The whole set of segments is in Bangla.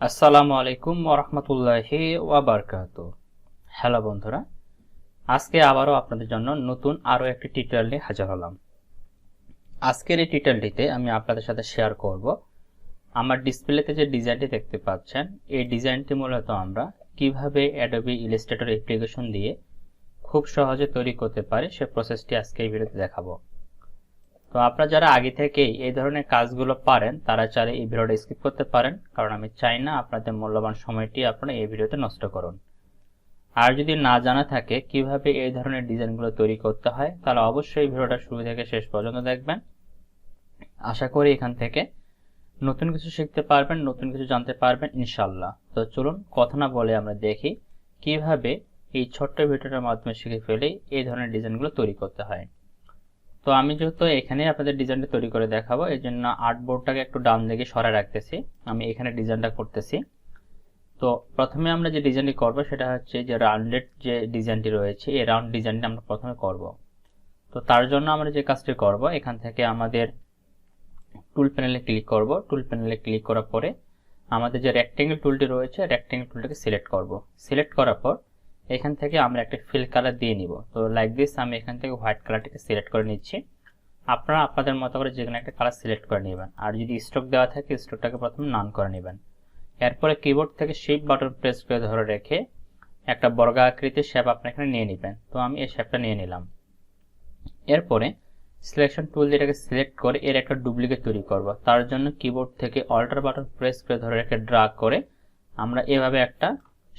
আসসালামু আলাইকুম ওয়া রাহমাতুল্লাহি ওয়া বারাকাতুহু। হ্যালো বন্ধুরা, আজকে আবারও আপনাদের জন্য নতুন আরো একটি টিউটোরিয়াল নিয়ে হাজির হলাম। আজকের এই টিউটোরিয়ালটিতে আমি আপনাদের সাথে শেয়ার করব আমার ডিসপ্লেতে যে ডিজাইনটি দেখতে পাচ্ছেন, এই ডিজাইনটি মূলত আমরা কিভাবে Adobe Illustrator অ্যাপ্লিকেশন দিয়ে খুব সহজে তৈরি করতে পারি সে প্রসেসটি আজকে এই ভিডিওতে দেখাবো। তো আপনারা যারা আগে থেকেই এই ধরনের কাজগুলো পারেন তারা চাইলে এই ভিডিওটা স্কিপ করতে পারেন, কারণ আমি চাই না আপনাদের মূল্যবান সময়টি আপনারা এই ভিডিওতে নষ্ট করুন। আর যদি না জানা থাকে কিভাবে এই ধরনের ডিজাইনগুলো তৈরি করতে হয় তাহলে অবশ্যই ভিডিওটা শুরু থেকে শেষ পর্যন্ত দেখবেন। আশা করি এখান থেকে নতুন কিছু শিখতে পারবেন, নতুন কিছু জানতে পারবেন ইনশাআল্লাহ। তো চলুন কথা না বলে আমরা দেখি কিভাবে এই ছোট্ট ভিডিওটার মাধ্যমে শিখে ফেলে এই ধরনের ডিজাইনগুলো তৈরি করতে হয়। তো আমি যেহেতু এখানে আপনাদের ডিজাইনটা তৈরি করে দেখাবো, এই জন্য আর্টবোর্ডটাকে একটু ডান দিকে সরায় রাখতেছি। আমি এখানে ডিজাইনটা করতেছি। তো প্রথমে আমরা যে ডিজাইনটি করব সেটা হচ্ছে যে রাউন্ডেড যে ডিজাইনটি রয়েছে, এই রাউন্ড ডিজাইনটা আমরা প্রথমে করব। তো তার জন্য আমরা যে কাজটি করব, এখান থেকে আমাদের টুল প্যানেলে ক্লিক করব। টুল প্যানেলে ক্লিক করার পরে আমাদের যে রেক্টেঙ্গেল টুলটি রয়েছে, রেক্টেঙ্গেল টুলটাকে সিলেক্ট করব। সিলেক্ট করার পর এখান থেকে আমরা একটা ফিল কালার দিয়ে নিব। তো লাইক দিস আমি এখান থেকে হোয়াইট কালারটাকে সিলেক্ট করে নিচ্ছি। আপনারা আপনাদের মতো করে যে কোনো একটা কালার সিলেক্ট করে নেবেন। আর যদি স্ট্রোক দেওয়া থাকে স্ট্রোকটাকে প্রথমে নান করে নেবেন। এরপরে কিবোর্ড থেকে শিফট বাটন প্রেস করে ধরে রেখে একটা বর্গাকৃতির শেপ আপনি এখানে নিয়ে নেবেন। তো আমি এই শেপটা নিয়ে নিলাম। এরপরে সিলেকশন টুল দিয়ে এটাকে সিলেক্ট করে এর একটা ডুপ্লিকেট তৈরি করব। তার জন্য কিবোর্ড থেকে অল্টার বাটন প্রেস করে ধরে রেখে ড্র্যাগ করে আমরা এভাবে একটা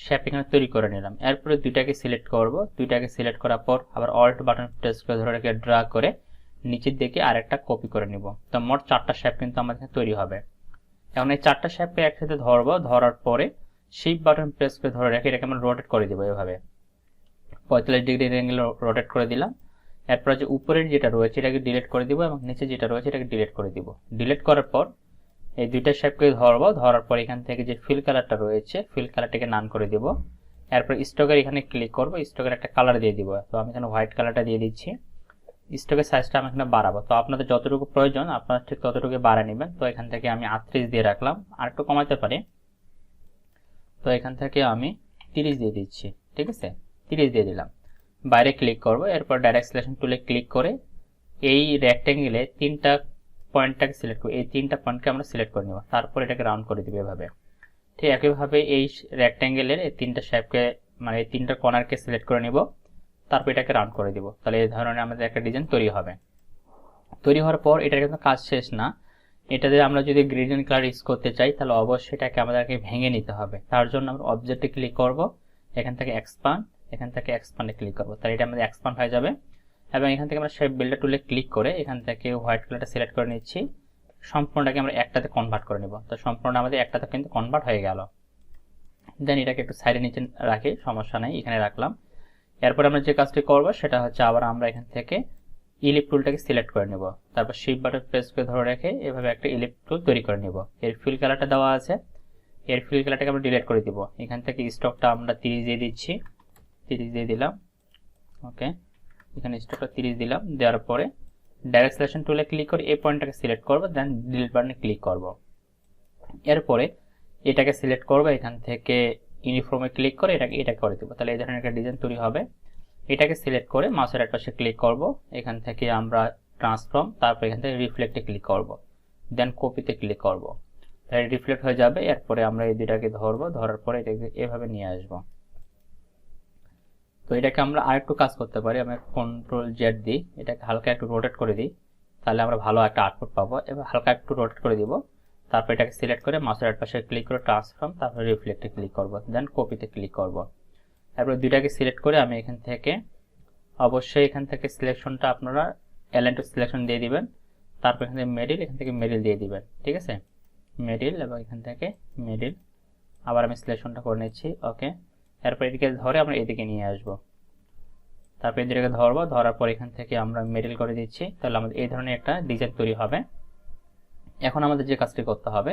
শেপ এখানে তৈরি করে নিলাম। এরপরে দুইটাকে সিলেক্ট করব। দুইটাকে সিলেক্ট করার পর আবার অল্ট বাটন প্রেস করে ধরে রেখে ড্র্যাগ করে নিচের দিকে আরেকটা কপি করে নিব। তো মোট 4টা শেপ কিন্তু আমাদের এখানে তৈরি হবে। এখন এই 4টা শেপকে একসাথে ধরবো। ধরার পরে শিফট বাটন প্রেস করে ধরে রেখে এটাকে আমরা রোটেট করে দিব। এভাবে 45 ডিগ্রি অ্যাঙ্গেল রোটেট করে দিলাম। এরপর যে উপরের যেটা রয়েছে এটাকে ডিলিট করে দিব এবং নিচে যেটা রয়েছে এটাকে ডিলিট করে দিব। ডিলিট করার পর এই দুইটা শেপকে ধরবো। ধরার পর এখান থেকে যে ফিল কালারটা রয়েছে ফিল কালারটাকে নান করে দিব। এরপর স্ট্রোকের এখানে ক্লিক করব। স্ট্রোকের একটা কালার দিয়ে দিব। তো আমি এখানে হোয়াইট কালারটা দিয়ে দিচ্ছি। স্ট্রোকের সাইজটা আমি এখানে বাড়াবো। তো আপনাদের যতটুকু প্রয়োজন আপনারা ঠিক ততটুকু বাড়ায় নেবেন। তো এখান থেকে আমি 38 দিয়ে রাখলাম, আর একটু কমাতে পারি। তো এখান থেকে আমি 30 দিয়ে দিচ্ছি। ঠিক আছে, 30 দিয়ে দিলাম। বাইরে ক্লিক করব। এরপর ডাইরেক্ট সিলেকশন টুলে ক্লিক করে এই রেক্টেঙ্গেলে 3টা পয়েন্টটাকে সিলেক্ট করব। এই 3টা পয়েন্টকে আমরা সিলেক্ট করে নেব। তারপর এটাকে রাউন্ড করে দিব এভাবে। ঠিক একইভাবে এই রেক্টেঙ্গেলের এই 3টা শেপকে মানে এই 3টা কর্নারকে সিলেক্ট করে নিব। তারপর এটাকে রাউন্ড করে দিব। তাহলে এই ধরনের আমাদের একটা ডিজাইন তৈরি হবে। তৈরি হওয়ার পর এটার কিন্তু কাজ শেষ না। এটাতে আমরা যদি গ্রেডিয়েন্ট কালার ইউজ করতে চাই তাহলে অবশ্যই এটাকে আমাদেরকে ভেঙে নিতে হবে। তার জন্য আমরা অবজেক্টে ক্লিক করব। এখান থেকে এক্সপান্ড, এখান থেকে এক্সপান্ডে ক্লিক করব। তাহলে এটা আমাদের এক্সপান্ড হয়ে যাবে। এবং এখান থেকে আমরা শেপ বিল্ডার টুলে ক্লিক করে এখান থেকে হোয়াইট কালারটা সিলেক্ট করে নিচ্ছি। সম্পূর্ণটাকে আমরা একটাতে কনভার্ট করে নেব। তো সম্পূর্ণ আমাদের একটাতে কিন্তু কনভার্ট হয়ে গেল। দেন এটাকে একটু সাইডে নিচে রাখি, সমস্যা নেই, এখানে রাখলাম। এরপর আমরা যে কাজটি করব সেটা হচ্ছে আবার আমরা এখান থেকে ইলিপ টুলটাকে সিলেক্ট করে নেব। তারপর শিফট বাটন প্রেস করে ধরে রেখে এভাবে একটা ইলিপ টুল তৈরি করে নেব। এর ফিল কালারটা দেওয়া আছে, এর ফিল কালারটাকে আমরা ডিলিট করে দিব। এখান থেকে স্টকটা আমরা 30 দিয়ে দিচ্ছি। 30 দিয়ে দিলাম। ওকে, এখানে স্টকটা 30 দিলাম। দেওয়ার পরে ডাইরেক্ট সিলেকশন টুলে ক্লিক করে এই পয়েন্টটাকে সিলেক্ট করব। দেন ডিলিট বাটনে ক্লিক করব। এরপরে এটাকে সিলেক্ট করব। এখান থেকে ইউনিফর্মে ক্লিক করে এটা করে দেব। তাহলে এই ধরনের একটা ডিজাইন তৈরি হবে। এটাকে সিলেক্ট করে মাউসের এক পাশে ক্লিক করব। এখান থেকে আমরা ট্রান্সফর্ম, তারপর এখান থেকে রিফ্লেক্টে ক্লিক করব। দেন কপিতে ক্লিক করব। তাহলে রিফ্লেক্ট হয়ে যাবে। এরপরে আমরা এই দুটাকে ধরবো। ধরার পরে এটাকে এভাবে নিয়ে আসব। তো এটাকে আমরা আরেকটু কাজ করতে পারি। আমরা কন্ট্রোল জেড দিই, এটাকে হালকা একটু রোটেট করে দিই, তাহলে আমরা ভালো একটা আউটপুট পাবো। এবার হালকা একটু রোটেট করে দিব। তারপর এটাকে সিলেক্ট করে মাউসের এক পাশে ক্লিক করে ট্রান্সফর্ম, তারপর রিফ্লেক্টে ক্লিক করব। দেন কপিতে ক্লিক করব। তারপর দুইটাকে সিলেক্ট করে আমি এখান থেকে অবশ্যই এখান থেকে সিলেকশনটা আপনারা অ্যালাইন টু সিলেকশন দিয়ে দিবেন। তারপর এখান থেকে মিডল, এখান থেকে মিডল দিয়ে দিবেন। ঠিক আছে, মিডল এবং এখান থেকে মিডল। আবার আমি সিলেকশনটা করে নিচ্ছি। ওকে, এরপর এদিকে ধরে আমরা এদিকে নিয়ে আসব। তারপর এদিকে ধরবো। ধরার পর এখান থেকে আমরা মিডল করে দিচ্ছি। তাহলে আমাদের এই ধরনের একটা ডিজাইন তৈরি হবে। এখন আমাদের যে কাজটি করতে হবে,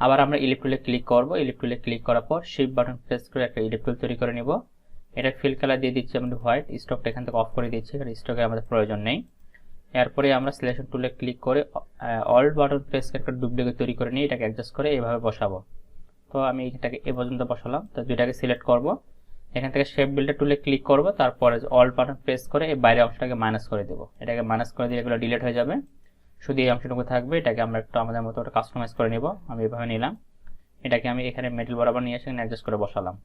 আবার আমরা ইলিপ টুলে ক্লিক করব। ইলিপ টুলে ক্লিক করার পর শিফট বাটন প্রেস করে একটা ইলিপ টুল তৈরি করে নিব। এটা ফিল কালার দিয়ে দিচ্ছি আমরা হোয়াইট। স্টকটা এখান থেকে অফ করে দিচ্ছি, কারণ স্টকে আমাদের প্রয়োজন নেই। এরপরে আমরা সিলেকশন টুলে ক্লিক করে অল্ট বাটন প্রেস করে একটা ডুপ্লিকেট তৈরি করে নিয়ে এটাকে অ্যাডজাস্ট করে এইভাবে বসাবো। তো আমি এটাকে এ পর্যন্ত বসালাম। তো দুইটাকে সিলেক্ট করব, এখান থেকে শেপ বিল্ডার টুলে ক্লিক করব, তারপরে অল্ট বাটন প্রেস করে এই বাইরের অংশটাকে মাইনাস করে দেব। এটাকে মাইনাস করে দিলে এগুলো ডিলিট হয়ে যাবে, শুধু এই অংশটুকু থাকবে। এটাকে আমরা একটু আমাদের মতো একটা কাস্টমাইজ করে নিব। আমি এভাবে নিলাম, এটাকে আমি এখানে মিডল বরাবর নিয়ে এসে অ্যাডজাস্ট করে বসালাম।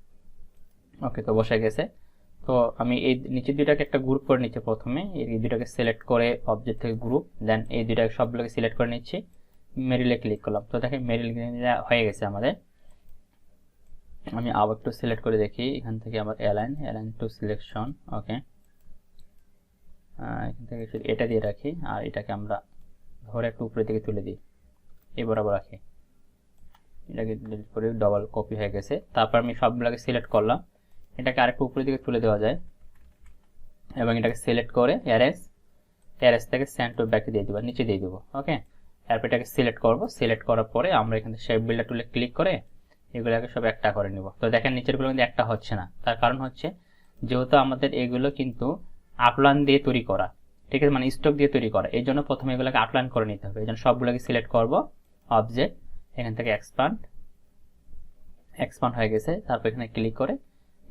ওকে, তো বসে গেছে। তো আমি এই নিচের দুইটাকে একটা গ্রুপ করে নিচ্ছি। প্রথমে এই দুইটাকে সিলেক্ট করে অবজেক্ট থেকে গ্রুপ, দেন এই দুইটাকে সবগুলোকে সিলেক্ট করে নিচ্ছি, মেরিলে ক্লিক করলাম। তো দেখেন মেরিল হয়ে গেছে আমাদের। আমি আবার একটু সিলেক্ট করে দেখি, এখান থেকে আবার অ্যালাইন টু সিলেকশন। ওকে, এখান থেকে এটা দিয়ে রাখি, আর এটাকে আমরা ধরে একটু উপরের দিকে তুলে দিই, এই বরাবর রাখি। এটাকে ডিলিট করে ডবল কপি হয়ে গেছে। তারপর আমি সবগুলোকে সিলেক্ট করলাম, এটাকে আরেকটু উপরের দিকে তুলে দেওয়া যায়, এবং এটাকে সিলেক্ট করে এরেস থেকে সেন্ড টু ব্যাক দিয়ে দিব, নিচে দিয়ে দিব। ওকে, তারপর এটাকে সিলেক্ট করব, সিলেক্ট করার পরে আমরা এখানে শেপ বিল্ডার টুলে ক্লিক করে এগুলোকে সব একটা করে নিব। তো দেখেন নিচেরগুলো কিন্তু একটা হচ্ছে না, তার কারণ হচ্ছে যেহেতু আমাদের এগুলো কিন্তু আপলাইন দিয়ে তৈরি করা, ঠিক আছে, মানে স্টক দিয়ে তৈরি করা, এই জন্য প্রথমে এগুলোকে আপলাইন করে নিতে হবে। এই জন্য সবগুলোকে সিলেক্ট করব, অবজেক্ট, এখান থেকে এক্সপান্ড হয়ে গেছে। তারপর এখানে ক্লিক করে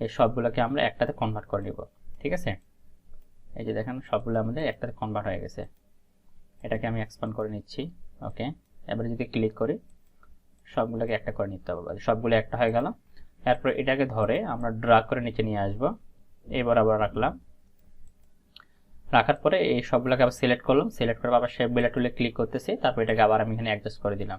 এই সবগুলোকে আমরা একটাতে কনভার্ট করে নিব। ঠিক আছে, এই যে দেখেন সবগুলো আমাদের একটাতে কনভার্ট হয়ে গেছে। এটাকে আমি এক্সপান্ড করে নিচ্ছি। ওকে, এবারে যদি ক্লিক করি সবগুলোকে একটা করে নিতে হবে, সবগুলো একটা হয়ে গেল। এরপর এটাকে ধরে আমরা ড্র্যাগ করে নিচে নিয়ে আসব, এই বরাবর রাখলাম। রাখার পরে এই সবগুলোকে আবার সিলেক্ট করলাম, সিলেক্ট করে আবার শেপ বিল্ডার টুলে ক্লিক করতেছি, তারপর এটাকে আবার আমি এখানে অ্যাডজাস্ট করে দিলাম,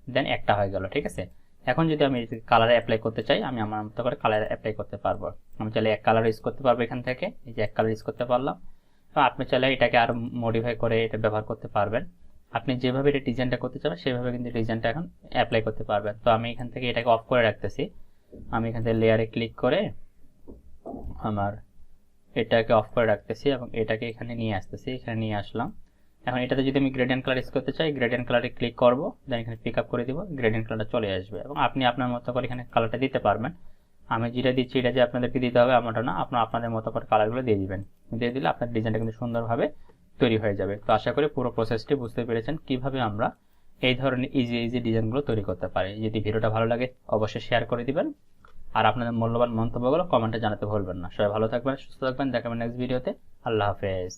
দেন একটা হয়ে গেল। ঠিক আছে, এখন যদি আমি কালারে অ্যাপ্লাই করতে চাই, আমি আমার মতো করে কালার অ্যাপ্লাই করতে পারবো। আমি চাইলে এক কালার ইউজ করতে পারবো, এখান থেকে এই যে এক কালার ইউজ করতে পারলাম। তো আপনি চাইলে এটাকে আরো মডিফাই করে এটা ব্যবহার করতে পারবেন। আপনি যেভাবে এটা ডিজাইনটা করতে চান সেভাবে কিন্তু ডিজাইনটা এখন অ্যাপ্লাই করতে পারবেন। তো আমি এখান থেকে এটাকে অফ করে রাখতেছি। আমি এখান থেকে লেয়ারে ক্লিক করে আমার এটাকে অফ করে রাখতেছি এবং এটাকে এখানে নিয়ে আসতেছি, এখানে নিয়ে আসলাম। এখন এটাতে যদি আমি গ্রেডিয়েন্ট কালার ইউজ করতে চাই, গ্রেডিয়েন্ট কালারে ক্লিক করব, দেন এখানে পিক আপ করে দিব, গ্রেডিয়েন্ট কালারটা চলে আসবে এবং আপনি আপনার মতো করে এখানে কালারটা দিতে পারবেন। আমি যেটা দিচ্ছি এটা যে আপনাদেরকে দিতে হবে এমনটা না, আপনারা আপনাদের মতো করে কালারগুলো দিয়ে দিবেন। দিয়ে দিলে আপনার ডিজাইনটা কিন্তু সুন্দরভাবে তৈরি হয়ে যাবে। তো আশা করি পুরো প্রসেসটি বুঝতে পেরেছেন কিভাবে আমরা এই ধরনের ইজি ডিজাইনগুলো তৈরি করতে পারি। যদি ভিডিওটা ভালো লাগে অবশ্যই শেয়ার করে দিবেন, আর আপনাদের মূল্যবান মন্তব্যগুলো কমেন্টে জানাতে ভুলবেন না। সবাই ভালো থাকবেন, সুস্থ থাকবেন, দেখাবেন নেক্সট ভিডিওতে। আল্লাহ হাফেজ।